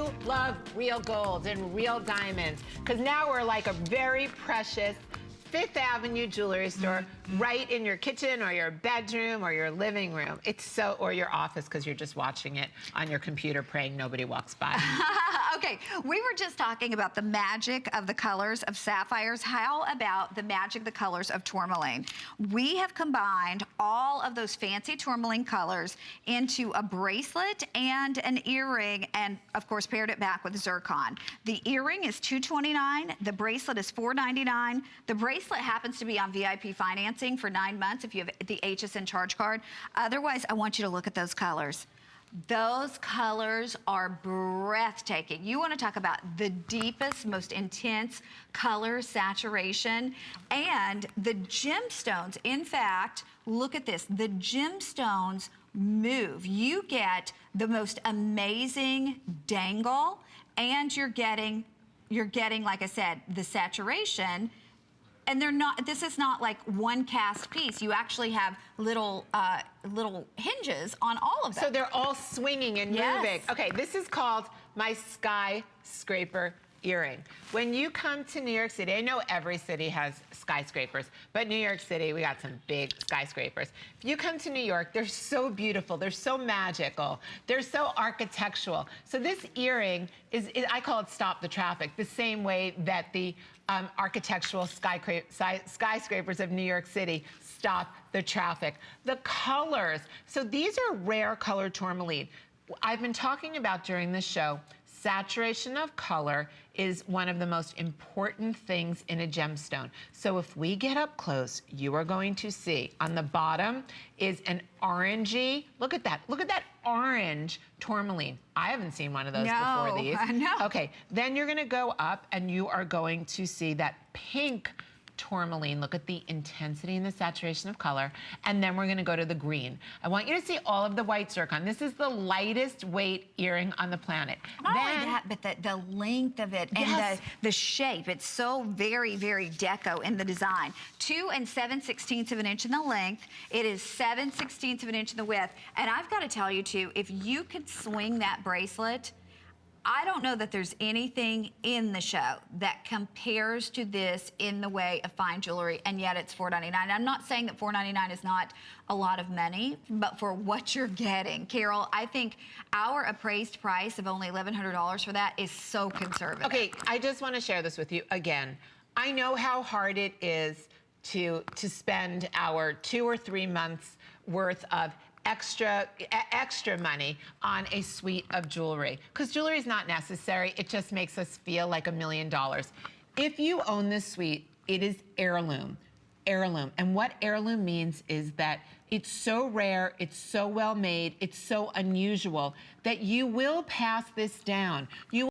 you love real gold and real diamonds, because now we're like a very precious Fifth Avenue jewelry store right in your kitchen or your bedroom or your living room. It's so, or your office, because you're just watching it on your computer praying nobody walks by. Okay, we were just talking about the magic of the colors of sapphires. How about the magic of the colors of tourmaline? We have combined all of those fancy tourmaline colors into a bracelet and an earring, and of course paired it back with zircon. The earring is $229, the bracelet is $499. The bracelet happens to be on VIP financing for 9 months if you have the HSN charge card. Otherwise, I want you to look at those colors. Those colors are breathtaking. You want to talk about the deepest, most intense color saturation, and the gemstones. In fact, look at this. The gemstones move. You get the most amazing dangle, and you're getting, like I said, the saturation. And they're not, this is not like one cast piece. You actually have little hinges on all of them. So they're all swinging and moving. Okay, this is called my skyscraper earring. When you come to New York City, I know every city has skyscrapers, but New York City, we got some big skyscrapers. If you come to New York, they're so beautiful, they're so magical, they're so architectural. So this earring is I call it stop the traffic, the same way that the architectural skyscrapers of New York City stop the traffic. The colors, so these are rare colored tourmaline. I've been talking about during the show, saturation of color is one of the most important things in a gemstone. So if we get up close, you are going to see on the bottom is an orangey, look at that orange tourmaline. I haven't seen one of those before these. No. Okay, then you're gonna go up and you are going to see that pink tourmaline. Look at the intensity and the saturation of color. And then we're gonna go to the green. I want you to see all of the white zircon. This is the lightest weight earring on the planet. Not only that, but the length of it and the shape. It's so very, very deco in the design. 2 7/16 of an inch in the length. It is 7/16 of an inch in the width. And I've got to tell you too, if you could swing that bracelet, I don't know that there's anything in the show that compares to this in the way of fine jewelry, and yet it's $499. I'm not saying that $499 is not a lot of money, but for what you're getting, Carol, I think our appraised price of only $1,100 for that is so conservative. Okay, I just want to share this with you again. I know how hard it is to spend our 2 or 3 months worth of extra money on a suite of jewelry, because jewelry is not necessary. It just makes us feel like $1 million. If you own this suite, it is heirloom. And what heirloom means is that it's so rare, it's so well made, it's so unusual that you will pass this down. You